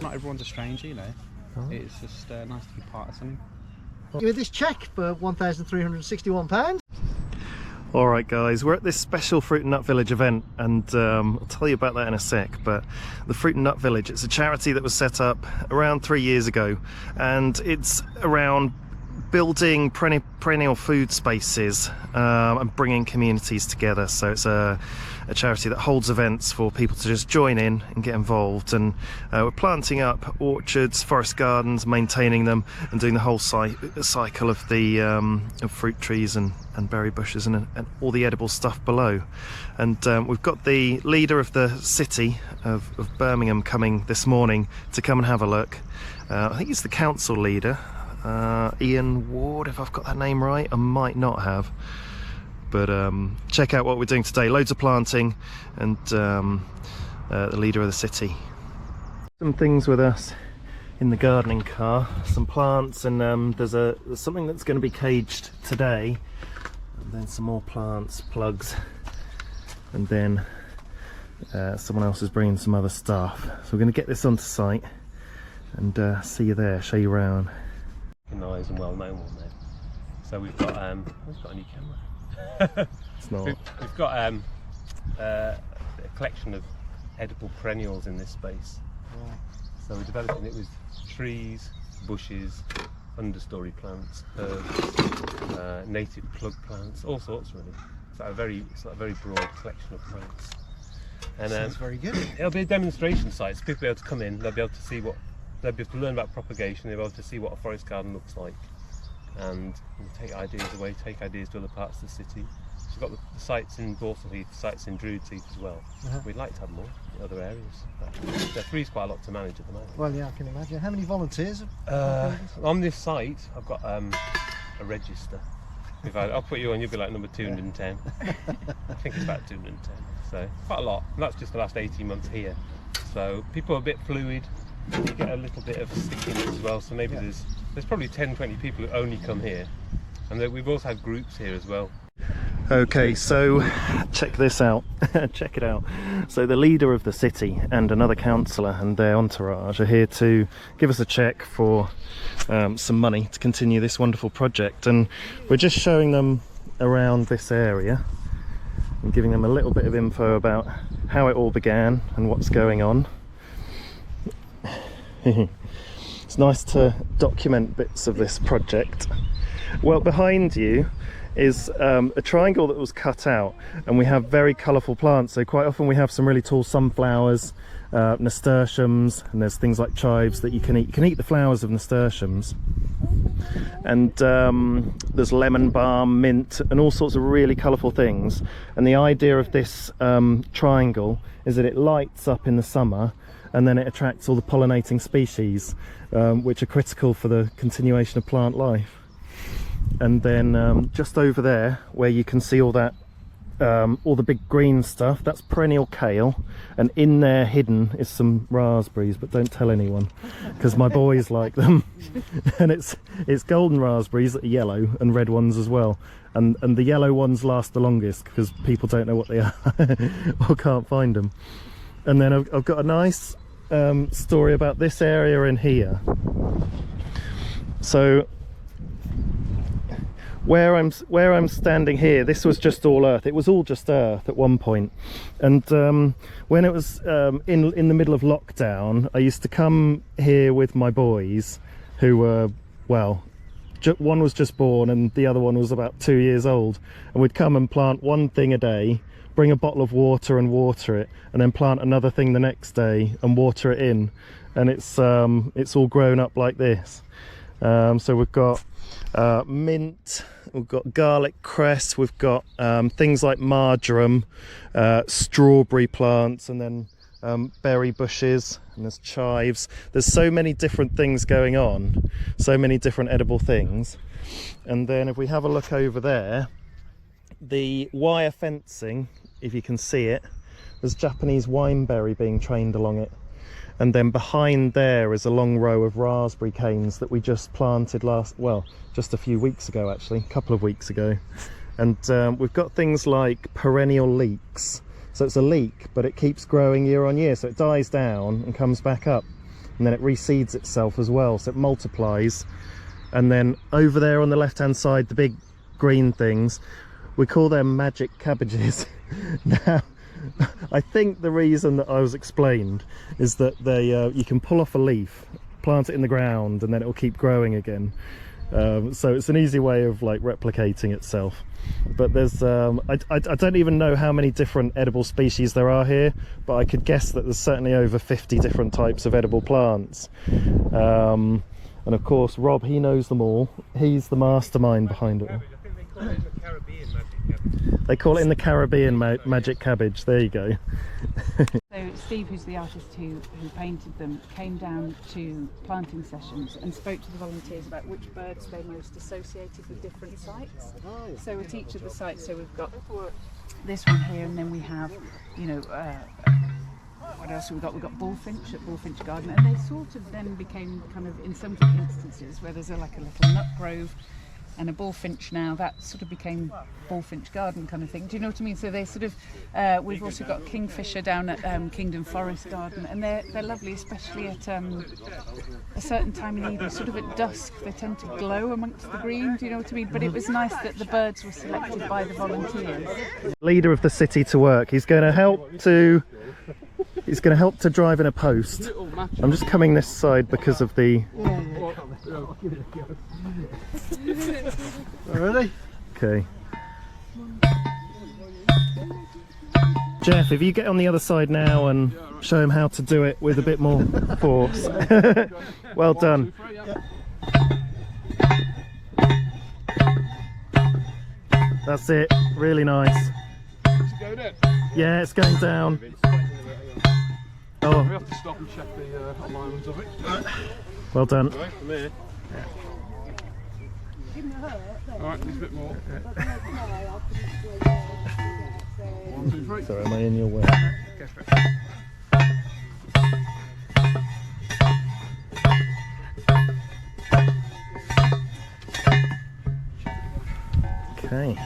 Not everyone's a stranger, you know. Oh. It's just nice to be part of something. With this cheque for £1,361. Alright guys, we're at this special Fruit and Nut Village event, and I'll tell you about that in a sec. But the Fruit and Nut Village, it's a charity that was set up around 3 years ago, and it's around building perennial food spaces and bringing communities together. So it's a charity that holds events for people to just join in and get involved, and we're planting up orchards, forest gardens, maintaining them, and doing the whole cycle of the of fruit trees and berry bushes and all the edible stuff below. And we've got the leader of the city of Birmingham coming this morning to come and have a look. I think he's the council leader, Ian Ward, if I've got that name right. I might not have. But check out what we're doing today. Loads of planting, and the leader of the city. Some things with us in the gardening car, some plants, and there's something that's going to be caged today, and then some more plants, plugs, and then someone else is bringing some other stuff. So we're going to get this onto site and see you there, show you around. Nice and well known one there. So we've got a new camera. It's not. We've got a collection of edible perennials in this space. Wow. So we're developing it with trees, bushes, understory plants, herbs, native plug plants, all sorts really. It's like a very broad collection of plants. And sounds very good. It'll be a demonstration site, so people will be able to come in. They'll be able to see they'll be able to learn about propagation. They'll be able to see what a forest garden looks like, and take ideas away, take ideas to other parts of the city. So we've got the sites in Borsal Heath, sites in Druids Heath as well. We'd like to have more in other areas. But three's quite a lot to manage at the moment. Well, yeah, I can imagine. How many volunteers? On this site, I've got a register. I'll put you on, you'll be like number 210. I think it's about 210. So quite a lot. And that's just the last 18 months here. So people are a bit fluid. You get a little bit of stickiness as well. So maybe there's probably 10-20 people who only come here, and we've also had groups here as well. Okay, so check this out. Check it out. So the leader of the city and another councillor and their entourage are here to give us a cheque for some money to continue this wonderful project, and we're just showing them around this area and giving them a little bit of info about how it all began and what's going on. It's nice to document bits of this project. Well, behind you is a triangle that was cut out, and we have very colourful plants. So quite often we have some really tall sunflowers, nasturtiums, and there's things like chives that you can eat. You can eat the flowers of nasturtiums, and there's lemon balm, mint, and all sorts of really colourful things. And the idea of this triangle is that it lights up in the summer, and then it attracts all the pollinating species, which are critical for the continuation of plant life. And then just over there, where you can see all that, all the big green stuff, that's perennial kale, and in there hidden is some raspberries, but don't tell anyone, because my boys like them. And it's golden raspberries that are yellow, and red ones as well, and the yellow ones last the longest because people don't know what they are or can't find them. And then I've got a nice story about this area in here. So where I'm standing here, this was just all earth. It was all just earth at one point. And when it was in the middle of lockdown, I used to come here with my boys, who were, well, one was just born and the other one was about 2 years old, and we'd come and plant one thing a day, bring a bottle of water and water it, and then plant another thing the next day and water it in, and it's all grown up like this. So we've got mint, we've got garlic cress, we've got things like marjoram, strawberry plants, and then berry bushes, and there's chives. There's so many different things going on, so many different edible things. And then if we have a look over there, the wire fencing, if you can see it, there's Japanese wineberry being trained along it. And then behind there is a long row of raspberry canes that we just planted just a few weeks ago, actually, a couple of weeks ago. And we've got things like perennial leeks. So it's a leek, but it keeps growing year on year. So it dies down and comes back up, and then it reseeds itself as well. So it multiplies. And then over there on the left hand side, the big green things, we call them magic cabbages. Now, I think the reason that I was explained is that they you can pull off a leaf, plant it in the ground, and then it will keep growing again. So it's an easy way of like replicating itself. But there's I don't even know how many different edible species there are here, but I could guess that there's certainly over 50 different types of edible plants. And of course Rob, he knows them all. He's the mastermind behind it all. They call it in the Caribbean magic cabbage. There you go. So Steve, who's the artist who painted them, came down to planting sessions and spoke to the volunteers about which birds they most associated with different sites. So at each of the sites, so we've got this one here, and then we have, you know, what else have we got? We've got bullfinch at Bullfinch Garden, and they sort of then became kind of, in some instances where there's like a little nut grove and a bullfinch now, that sort of became Bullfinch Garden kind of thing. Do you know what I mean? So they sort of, we've also got kingfisher down at Kingdom Forest Garden, and they're lovely, especially at a certain time in evening, sort of at dusk. They tend to glow amongst the green. Do you know what I mean? But it was nice that the birds were selected by the volunteers. Leader of the city to work. He's going to help to drive in a post. I'm just coming this side because of the... Ready? Okay. Jeff, if you get on the other side now and show him how to do it with a bit more force. Well done. That's it. Really nice. Yeah, it's going down. Oh. We have to stop and check the alignment of it. Well done. Alright, there's a bit more. 1, 2, 3. Sorry, am I in your way? Go for it. Okay.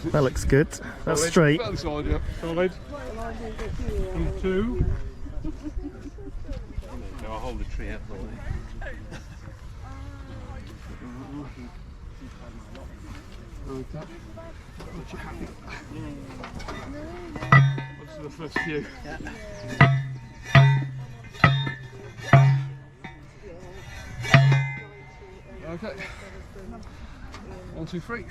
That looks good. That's straight. Fairly solid, yeah. Solid. And 2. No, I'll hold the tree out the way. Okay. Once you're happy. What's the first few? Okay. 1, 2, 3.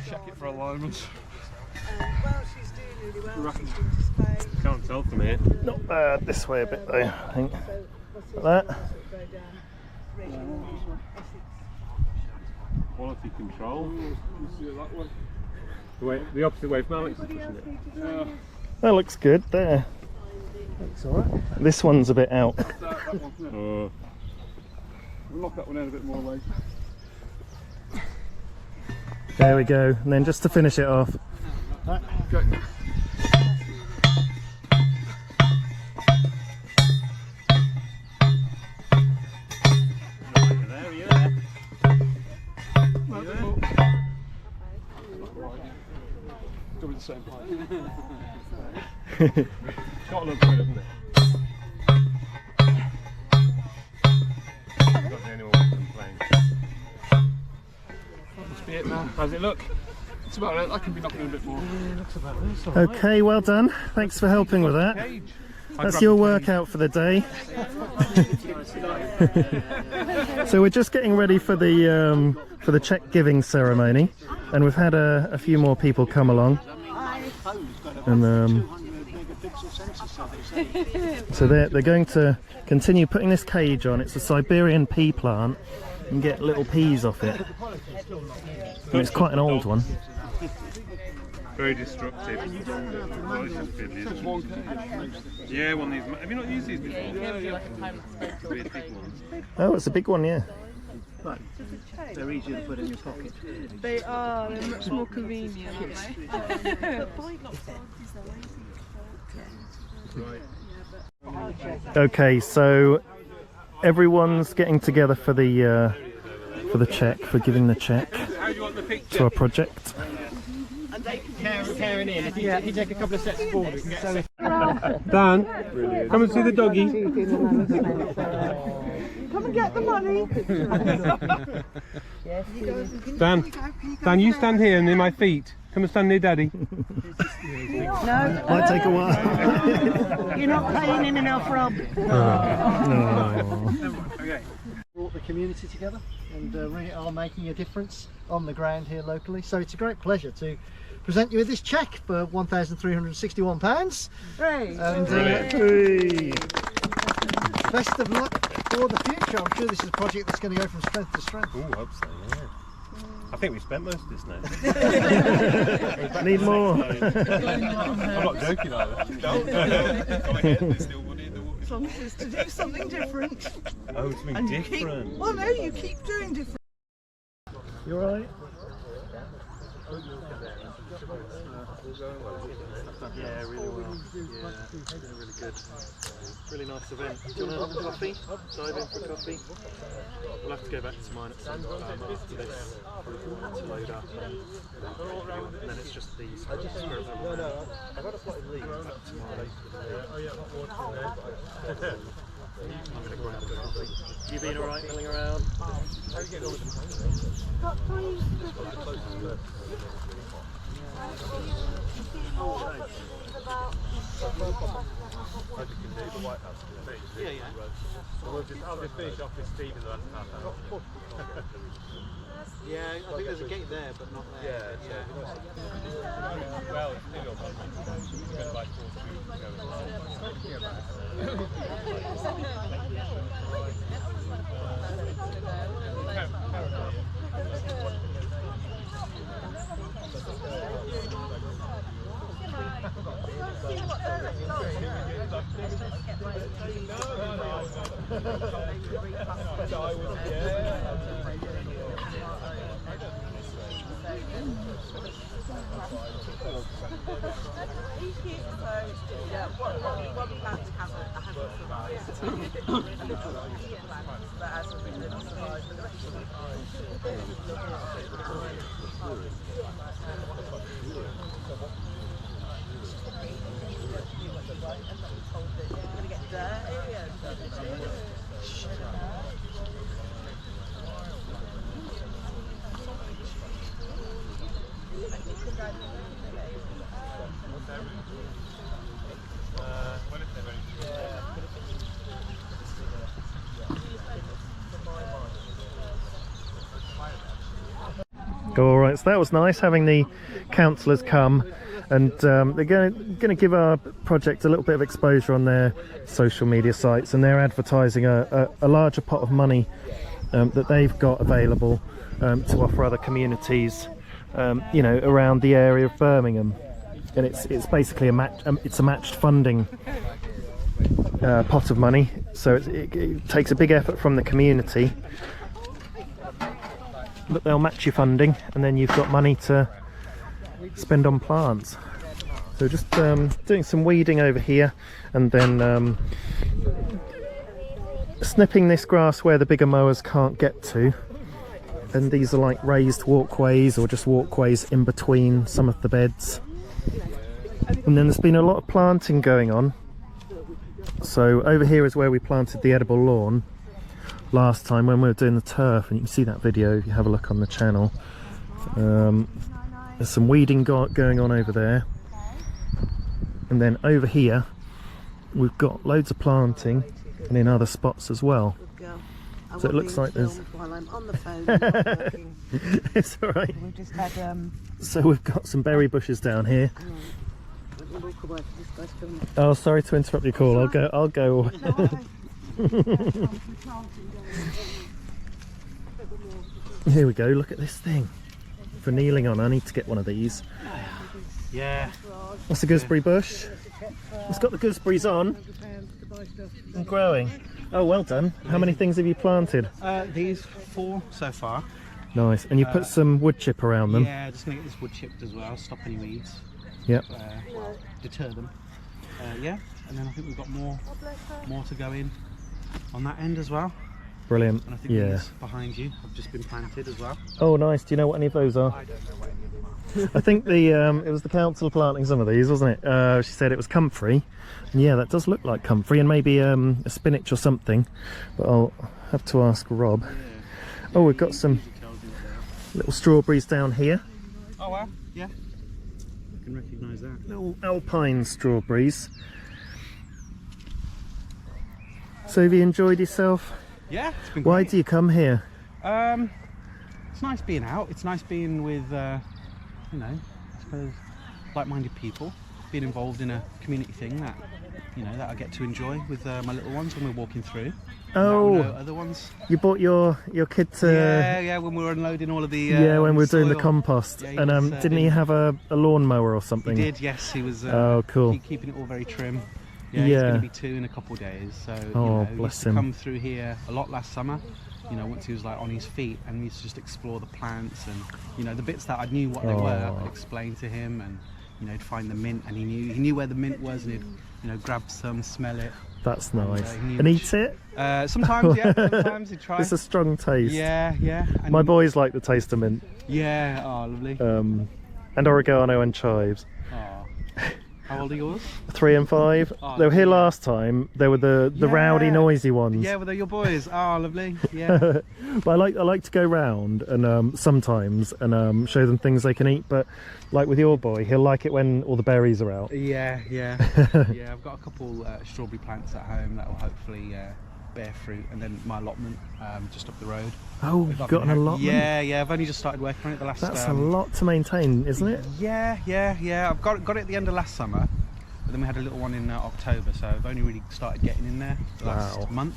Check it for alignment. Well, she's doing really well. She's been to Spain. Can't tell from here. Not bad. This way a bit though, I think. Like that. Quality control. You see it that way? The opposite way from Alex is pushing it. Yeah. That looks good there. Looks alright. This one's a bit out. That one, yeah. We'll knock that one out a bit more later. There we go. And then just to finish it off. Okay. The same height. It's got to look good, hasn't it? I'm not the only one who complains. That must be it now. How's it look? It's about it. I can be knocking in a bit more. Okay, well done. Thanks for helping with that. That's your workout for the day. So we're just getting ready for the cheque giving ceremony, and we've had a few more people come along. And so they're going to continue putting this cage on. It's a Siberian pea plant, and get little peas off it. And it's quite an old one. Very destructive. Well, it's just fiddly, isn't it? Yeah, one of these. Have you not used these before? Yeah. Really big ones. Oh, it's a big one, yeah. They're easier to put in your pocket. They are. They're much more convenient, aren't they? Okay, so everyone's getting together for for the cheque, for giving the cheque to our project. Carrying in. If you take a couple of steps forward, we can get Dan, come and see the doggy. Come and get the money. Dan, you stand here near my feet. Come and stand near Daddy. Might take a while. You're not paying him enough, Rob. brought the community together and really are making a difference on the ground here locally. So it's a great pleasure to present you with this cheque for £1,361. Hey. And best of luck for the future. I'm sure this is a project that's going to go from strength to strength. Oh, I hope so, yeah. I think we've spent most of this now. Need more. I'm not joking either. No. Promises to do something different. Oh, something different. Well, no, you keep doing different. You alright? Yeah, really well. Yeah, really good. Really nice event. Do you want to have a coffee? Dive in for a coffee? We'll have to go back to mine at some time after this to load up and then it's just these back to mine. I'm going to grab a coffee. You been alright milling around? Yeah. I'll just finish off this team in the last half hour. Yeah, I think there's a gate there, but not there. Well, it's still open. We're going to buy 4 Alright, so that was nice having the councillors come and they're going to give our project a little bit of exposure on their social media sites, and they're advertising a larger pot of money that they've got available to offer other communities you know, around the area of Birmingham. And it's basically a matched funding pot of money, so it takes a big effort from the community, but they'll match your funding and then you've got money to spend on plants. So just doing some weeding over here and then snipping this grass where the bigger mowers can't get to, and these are like raised walkways or just walkways in between some of the beds. And then there's been a lot of planting going on. So over here is where we planted the edible lawn last time when we were doing the turf, and you can see that video if you have a look on the channel. There's some weeding going on over there, and then over here we've got loads of planting and in other spots as well. So it looks like there's while I'm on the phone, not working. it's all right. We've just had So we've got some berry bushes down here. Oh, sorry to interrupt your call. I'll go. Here we go, look at this thing for kneeling on. I need to get one of these. Yeah. That's a gooseberry bush. It's got the gooseberries on and growing. Oh, well done. How many things have you planted? These 4 so far. Nice. And you put some wood chip around them? Yeah, just gonna get this wood chipped as well, stop any weeds. Yep. Deter them. Yeah, and then I think we've got more to go in on that end as well. Brilliant. And I think these behind you have just been planted as well. Oh, nice. Do you know what any of those are? I don't know what any of them are. I think it was the council planting some of these, wasn't it? She said it was comfrey. And yeah, that does look like comfrey, and maybe a spinach or something. But I'll have to ask Rob. Yeah. Oh, we've got some little strawberries down here. Oh wow, yeah. I can recognise that. Little alpine strawberries. So have you enjoyed yourself? Yeah, it's been Why great. do you come here? It's nice being out. It's nice being with, you know, I suppose, like-minded people. Being involved in a community thing that, you know, that I get to enjoy with my little ones when we're walking through. Oh, No other ones. you brought your kid to... Yeah, when we were unloading all of the yeah, when we were doing the soil. compost. Yeah, he and was, didn't he have a lawnmower or He something? did, yes. He was Oh, cool. keeping it all very trim. Yeah, he's Yeah. going to be 2 in a couple of days. So, Oh, you know, he bless used to him. come through here a lot last summer. You know, once he was like on his feet, and we used to just explore the plants and, you know, the bits that I knew what they were, I'd explain to him, and, you know, he'd find the mint, and he knew where the mint was, and he'd, you know, grab some, smell it. That's nice. he knew And which- eat it? Sometimes, yeah. Sometimes he'd try. It's a strong taste. Yeah. And My boys like the taste of mint. Yeah. Oh, lovely. And oregano and chives. Oh. How old are yours? 3 and 5. Oh, They were here yeah. last time. They were the rowdy, Yeah. noisy ones. Yeah, well, they're your boys. Oh, lovely. Yeah. But I like to go round and sometimes and show them things they can eat. But like with your boy, he'll like it when all the berries are out. Yeah. Yeah. I've got a couple strawberry plants at home that will hopefully bear fruit, and then my allotment just up the road. Oh, you've got an allotment. Yeah. I've only just started working on it the last. That's a lot to maintain, isn't it? Yeah. I've got it at the end of last summer, but then we had a little one in October, so I've only really started getting in there the last month,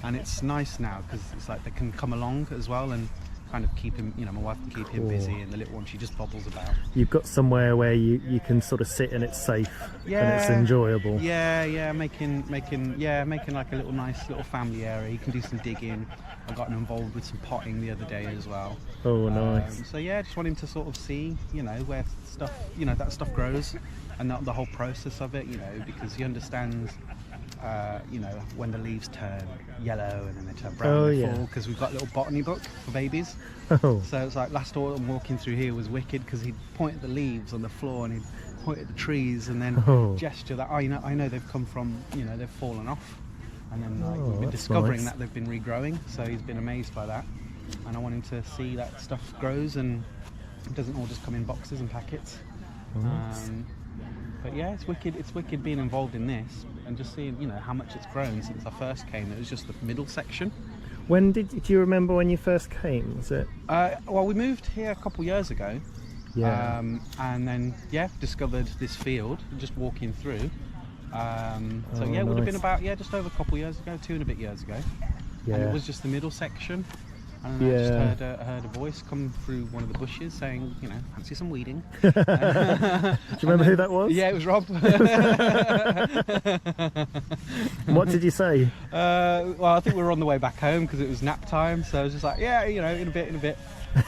and it's nice now because it's like they can come along as well and kind of keep him. You know, my wife can keep him busy, and the little one, she just bobbles about. You've got somewhere where you can sort of sit and it's safe and it's enjoyable. Yeah, making like a little nice little family area. You can do some digging. I got him involved with some potting the other day as well. Oh, nice. So yeah, just want him to sort of see, you know, where stuff, you know, that stuff grows, and the whole process of it, you know, because he understands, you know, when the leaves turn yellow and then they turn brown in the fall, because we've got a little botany book for babies. Oh. So it's like last autumn walking through here was wicked because he'd point at the leaves on the floor and he'd point at the trees and then gesture that I know they've come from, you know, they've fallen off, and then like we've been that's discovering nice. that they've been regrowing. So he's been amazed by that, and I want him to see that stuff grows and it doesn't all just come in boxes and packets. But yeah, it's wicked being involved in this and just seeing, you know, how much it's grown since I first came. It was just the middle section. When do you remember when you first came? Was it? Well, we moved here a couple years ago. Yeah. And then discovered this field just walking through. So it would have been nice. about just over a couple years ago, 2 and a bit years ago. Yeah. And it was just the middle section. And then I just heard a voice come through one of the bushes saying, you know, fancy some weeding. Do you remember who that was? Yeah, it was Rob. What did you say? Well, I think we were on the way back home because it was nap time. So I was just like, yeah, you know, in a bit.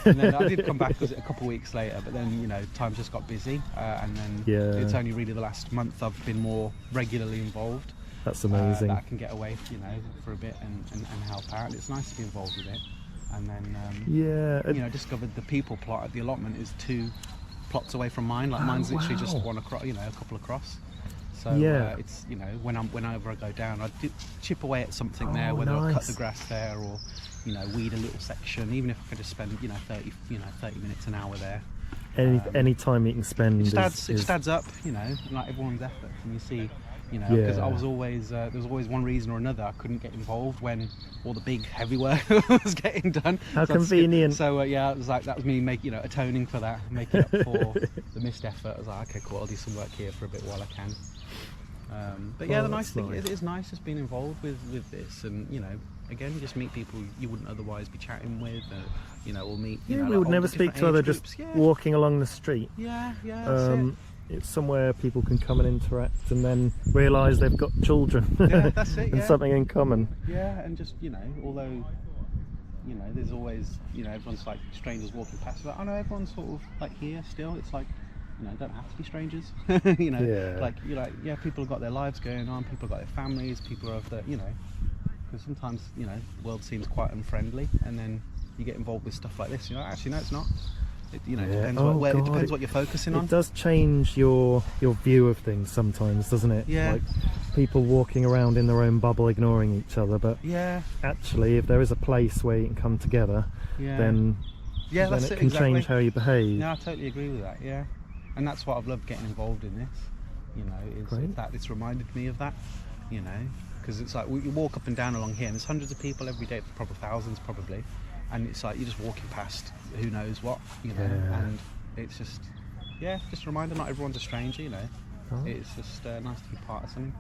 And then I did come back a couple of weeks later, but then, you know, time just got busy. And then it's only really the last month I've been more regularly involved. That's amazing. That I can get away, you know, for a bit and help out. And it's nice to be involved with it. And then, you know, discovered the people plot at the allotment is 2 plots away from mine. Like mine's literally just one across, you know, a couple across. So it's, you know, whenever I go down, I do chip away at something there, whether I cut the grass there or, you know, weed a little section. Even if I could just spend, 30 minutes, an hour there. Any time you can spend it just adds up, you know, like everyone's effort. And you see, you know, because I was always there was always one reason or another I couldn't get involved when all the big heavy work was getting done. How convenient. So it was like that was me atoning for that, making up for the missed effort. I was like, okay, cool, I'll do some work here for a bit while I can. But yeah, the nice thing is it's nice just being involved with this, and you know, again, you just meet people you wouldn't otherwise be chatting with, you know, or meet. You know, we would never speak to other just walking along the street. Yeah, that's it's somewhere people can come and interact and then realise they've got children. Yeah, that's it. And something in common. Yeah, and just, you know, although, you know, there's always, you know, everyone's like strangers walking past. But I know everyone's sort of like here still. It's like, you know, don't have to be strangers. You know, like you're like, yeah, people have got their lives going on. People have got their families. People are of the, you know, because sometimes, you know, the world seems quite unfriendly, and then you get involved with stuff like this. You know, actually, no, it's not. It, you know, Yeah. depends Oh, it God, depends what you're focusing on. It does change your view of things sometimes, doesn't it? Yeah. Like people walking around in their own bubble, ignoring each other. But Yeah. actually, if there is a place where you can come together, Yeah. then That's it can change how you behave. No, I totally agree with that. Yeah, and that's what I've loved getting involved in this. You know, is that it's reminded me of that. You know, because it's like you walk up and down along here, and there's hundreds of people every day, probably thousands, probably, and it's like you're just walking past who knows what. You know, and it's just a reminder not everyone's a stranger. You know, it's just nice to be part of something.